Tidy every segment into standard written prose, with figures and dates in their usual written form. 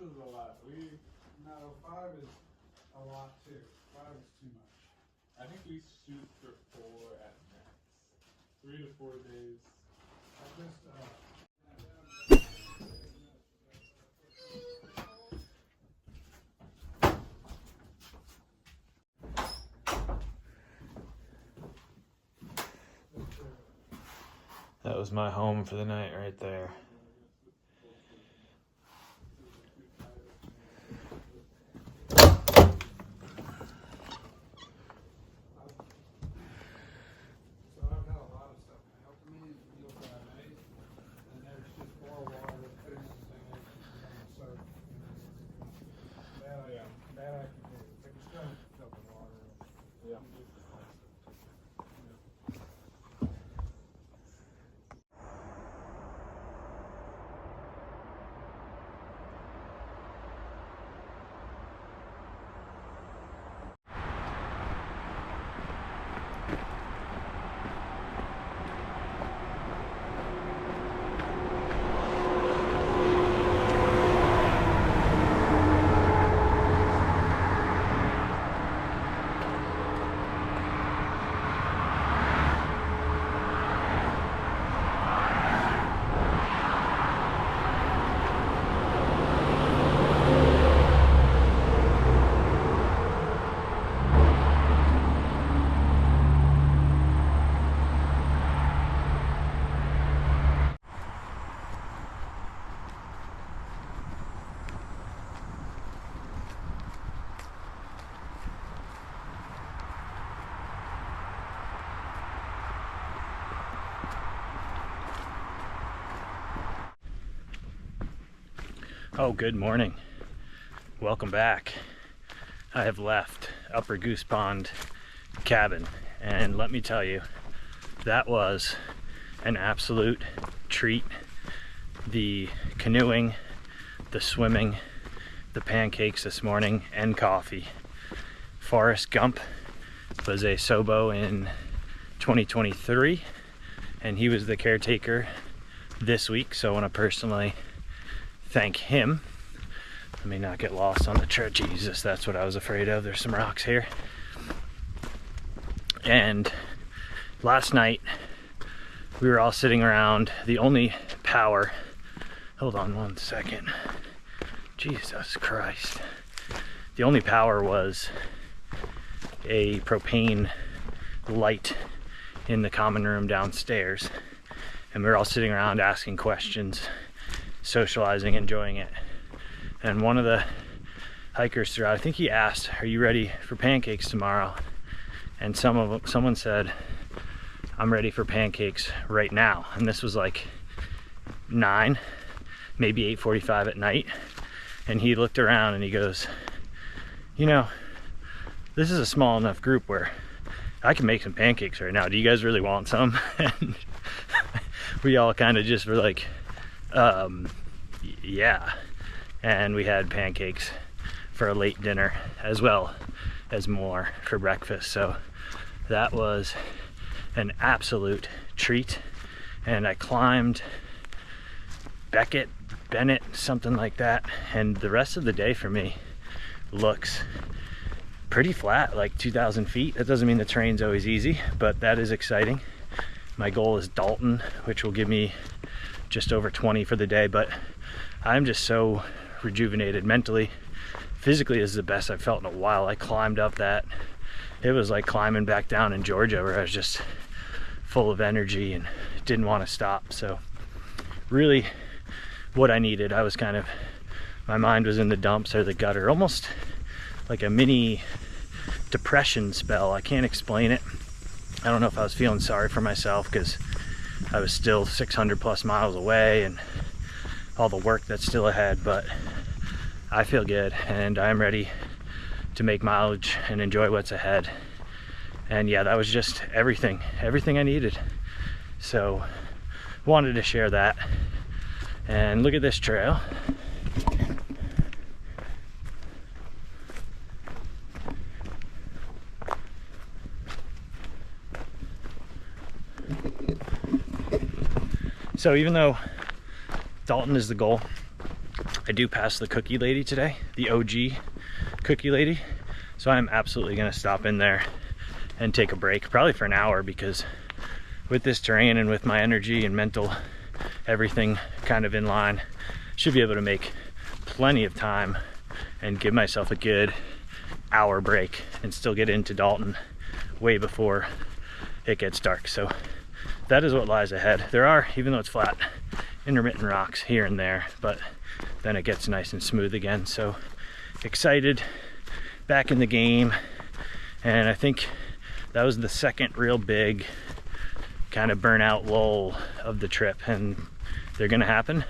is a lot. No, 5 is a lot too. 5 is too much. I think we shoot for 4 at max. 3 to 4 days. I just That was my home for the night right there. Oh, good morning. Welcome back. I have left Upper Goose Pond cabin, and let me tell you, that was an absolute treat. The canoeing, the swimming, the pancakes this morning, and coffee. Forrest Gump was a Sobo in 2023, and he was the caretaker this week, so I want to personally thank him. Let me not get lost on the trail. Jesus, that's what I was afraid of. There's some rocks here. And last night we were all sitting around. The only power, hold on one second. Jesus Christ. The only power was a propane light in the common room downstairs. And we were all sitting around asking questions, socializing, enjoying it. And one of the hikers throughout, I think he asked, "Are you ready for pancakes tomorrow?" And someone said, "I'm ready for pancakes right now." And this was like 9, maybe 8:45 at night. And he looked around and he goes, "You know, this is a small enough group where I can make some pancakes right now. Do you guys really want some?" And we all kind of just were like, yeah. And we had pancakes for a late dinner as well as more for breakfast. So that was an absolute treat. And I climbed Bennett, something like that. And the rest of the day for me looks pretty flat, like 2,000 feet. That doesn't mean the terrain's always easy, but that is exciting. My goal is Dalton, which will give me just over 20 for the day, but I'm just so rejuvenated mentally. Physically, this is the best I've felt in a while. I climbed up that. It was like climbing back down in Georgia, where I was just full of energy and didn't want to stop. So really what I needed. I was kind of, my mind was in the dumps or the gutter, almost like a mini depression spell. I can't explain it. I don't know if I was feeling sorry for myself because I was still 600 plus miles away and all the work that's still ahead, but I feel good and I'm ready to make mileage and enjoy what's ahead. And yeah, that was just everything I needed. So wanted to share that. And look at this trail. So even though Dalton is the goal, I do pass the cookie lady today, the OG cookie lady. So I'm absolutely gonna stop in there and take a break, probably for an hour, because with this terrain and with my energy and mental, everything kind of in line, should be able to make plenty of time and give myself a good hour break and still get into Dalton way before it gets dark. So that is what lies ahead. There are, even though it's flat, intermittent rocks here and there, but then it gets nice and smooth again. So excited, back in the game. And I think that was the second real big kind of burnout lull of the trip, and they're gonna happen.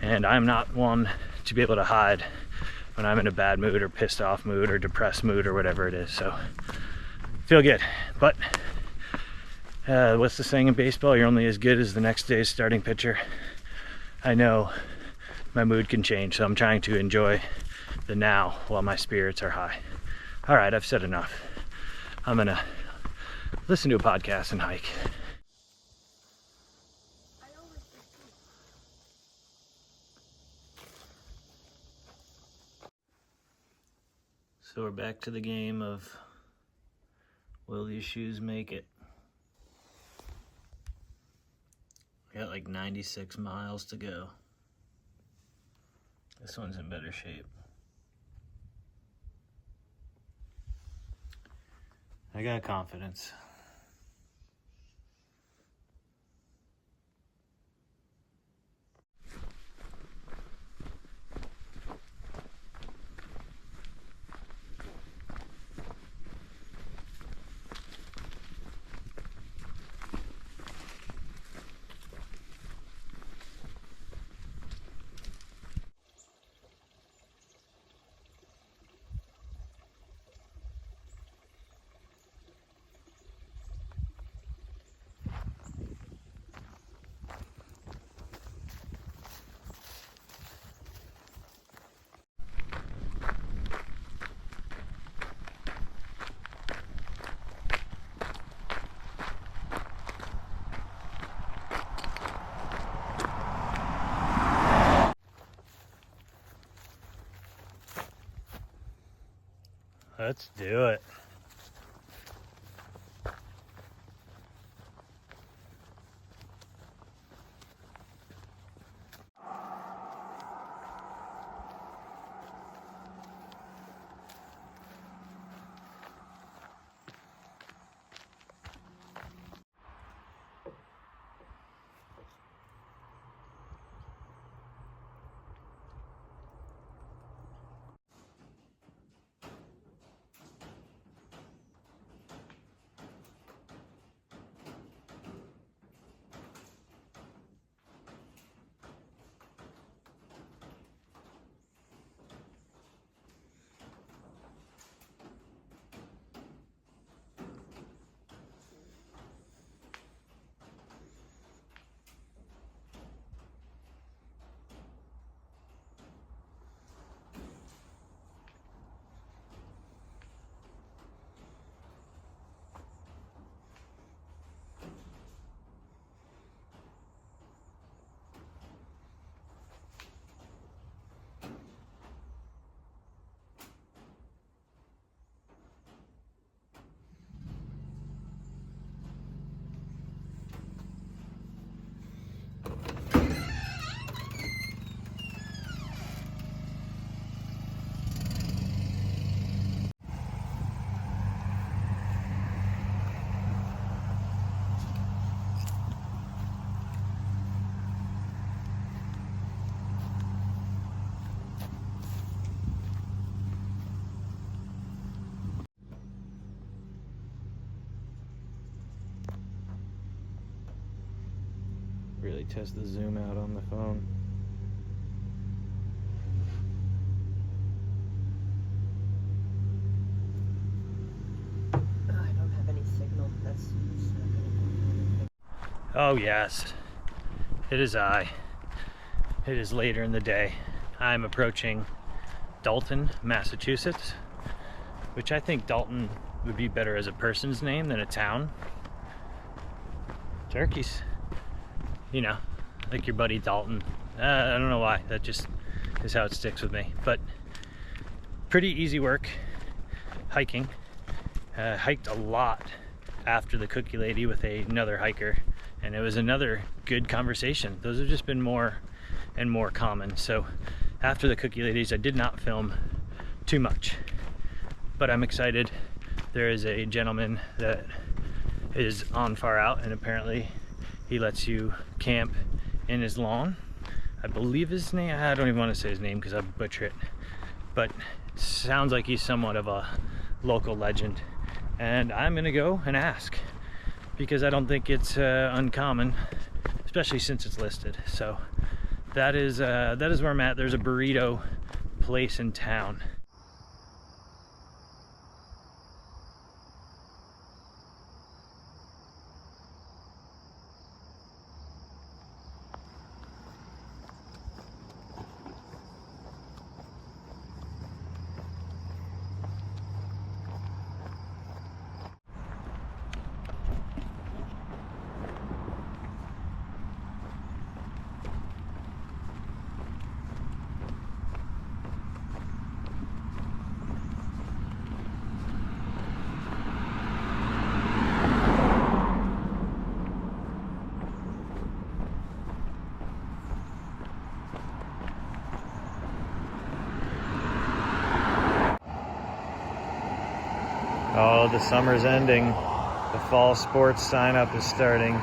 And I'm not one to be able to hide when I'm in a bad mood or pissed off mood or depressed mood or whatever it is. So feel good. But what's the saying in baseball? You're only as good as the next day's starting pitcher. I know my mood can change, so I'm trying to enjoy the now while my spirits are high. All right, I've said enough. I'm gonna listen to a podcast and hike. So we're back to the game of, will these shoes make it? We got like 96 miles to go. This one's in better shape. I got confidence. Let's do it. Really test the zoom out on the phone. I don't have any signal. That's Oh yes, it is I. It is later in the day. I'm approaching Dalton, Massachusetts, which I think Dalton would be better as a person's name than a town. Turkeys. You know, like your buddy Dalton. I don't know why, that just is how it sticks with me. But pretty easy work hiking. Hiked a lot after the cookie lady with another hiker, and it was another good conversation. Those have just been more and more common. So after the cookie ladies, I did not film too much, but I'm excited. There is a gentleman that is on Far Out, and apparently he lets you camp in his lawn. I believe his name, I don't even want to say his name because I butcher it, but sounds like he's somewhat of a local legend. And I'm gonna go and ask, because I don't think it's uncommon, especially since it's listed. So that is where I'm at. There's a burrito place in town. Oh, the summer's ending. The fall sports sign up is starting.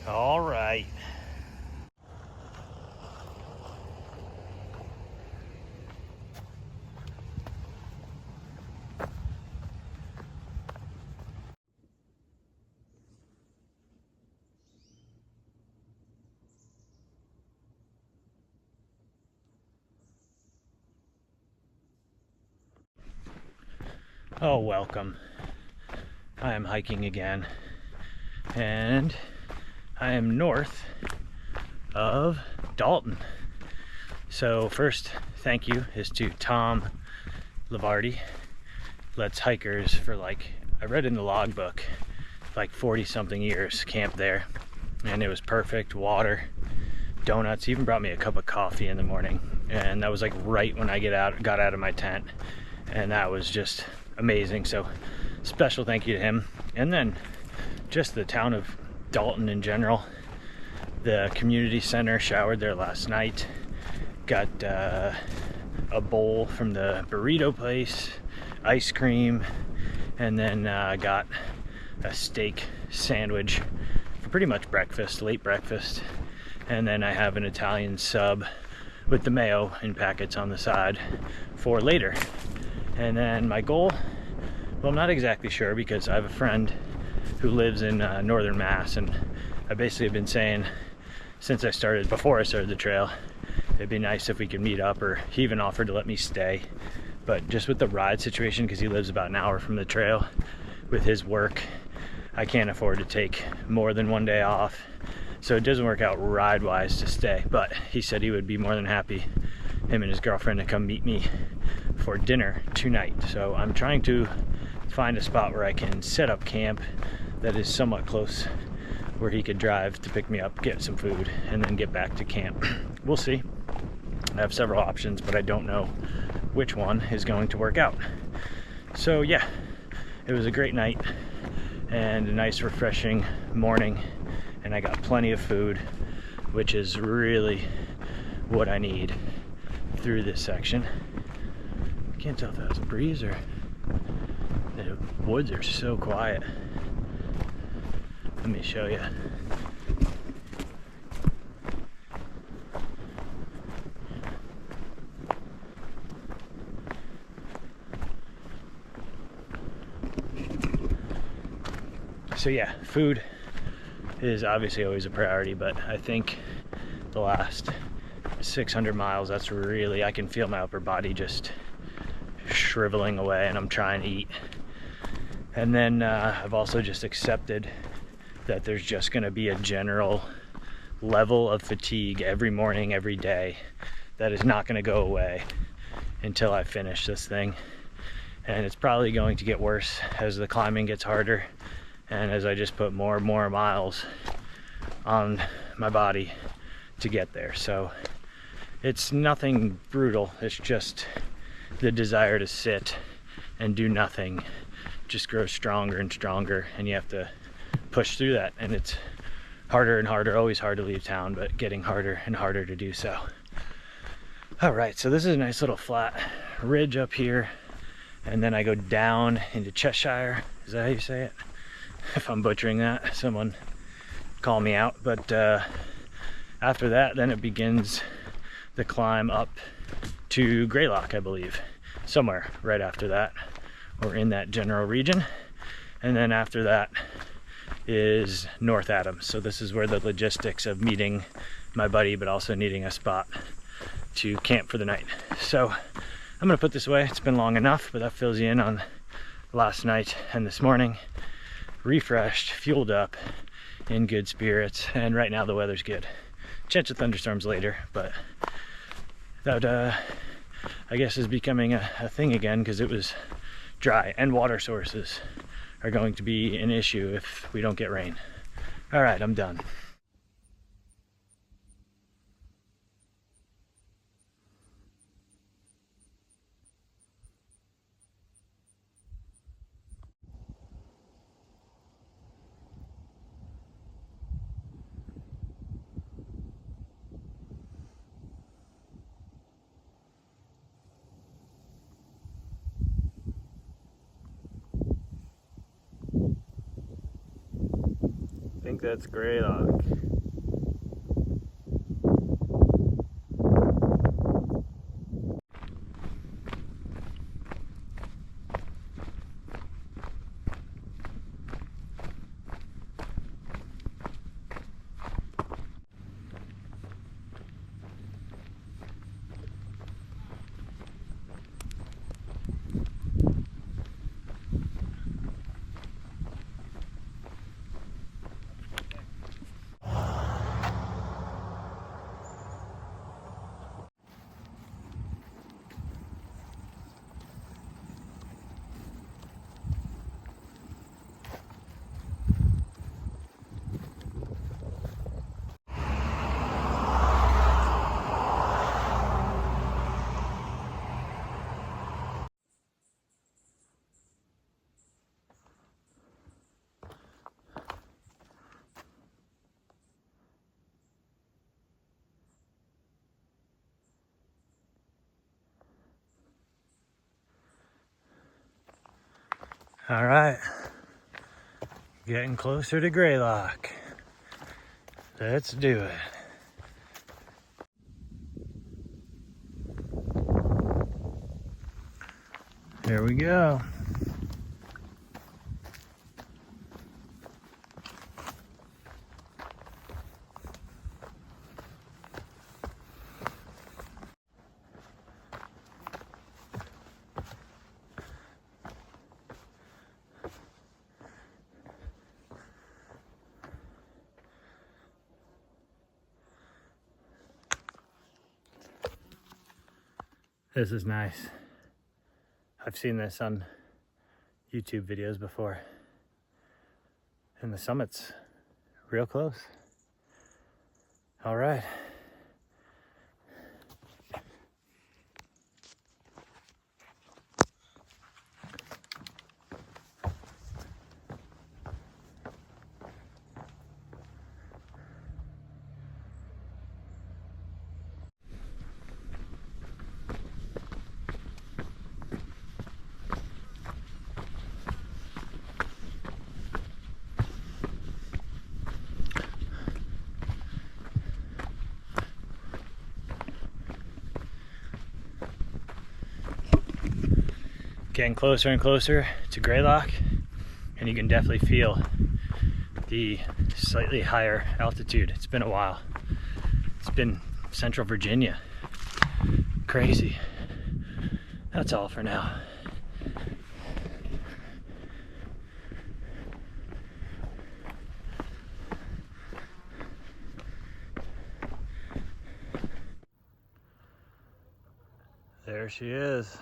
All right. Oh, welcome. I am hiking again, and I am north of Dalton. So first thank you is to Tom Lavardi. Lets hikers for, like, I read in the logbook, like 40 something years camped there, and it was perfect. Water, donuts, he even brought me a cup of coffee in the morning, and that was like right when I got out of my tent. and that was just amazing. So special thank you to him. And then just the town of Dalton in general, the community center, showered there last night, got a bowl from the burrito place, ice cream, and then got a steak sandwich for pretty much breakfast, late breakfast. And then I have an Italian sub with the mayo in packets on the side for later. And then my goal, well, I'm not exactly sure, because I have a friend who lives in northern Mass, and I basically have been saying since before I started the trail, it'd be nice if we could meet up, or he even offered to let me stay. But just with the ride situation, because he lives about an hour from the trail with his work, I can't afford to take more than one day off. So it doesn't work out ride-wise to stay, but he said he would be more than happy, him and his girlfriend, to come meet me for dinner tonight. So I'm trying to find a spot where I can set up camp that is somewhat close, where he could drive to pick me up, get some food, and then get back to camp. We'll see. I have several options, but I don't know which one is going to work out. So yeah, it was a great night and a nice refreshing morning, and I got plenty of food, which is really what I need through this section. I can't tell if that was a breeze or the woods are so quiet. Let me show you. So yeah, food is obviously always a priority, but I think the last 600 miles, that's really, I can feel my upper body just shriveling away, and I'm trying to eat. And then I've also just accepted that there's just going to be a general level of fatigue every morning, every day, that is not going to go away until I finish this thing. And it's probably going to get worse as the climbing gets harder, and as I just put more and more miles on my body to get there. So it's nothing brutal, it's just the desire to sit and do nothing just grows stronger and stronger, and you have to push through that. And it's harder and harder, always hard to leave town, but getting harder and harder to do so. All right, so this is a nice little flat ridge up here, and then I go down into Cheshire. Is that how you say it? If I'm butchering that, someone call me out. But after that, then it begins the climb up to Greylock, I believe, somewhere right after that, or in that general region. And then after that is North Adams. So this is where the logistics of meeting my buddy, but also needing a spot to camp for the night. So I'm gonna put this away. It's been long enough, but that fills you in on last night and this morning. Refreshed, fueled up, in good spirits, and right now the weather's good. Chance of thunderstorms later, but that I guess is becoming a thing again, because it was dry, and water sources are going to be an issue if we don't get rain. All right, I'm done. I think that's Greylock. All right, getting closer to Greylock. Let's do it. Here we go. This is nice. I've seen this on YouTube videos before. And the summit's real close. All right. Getting closer and closer to Greylock, and you can definitely feel the slightly higher altitude. It's been a while. It's been Central Virginia. Crazy. That's all for now. There she is.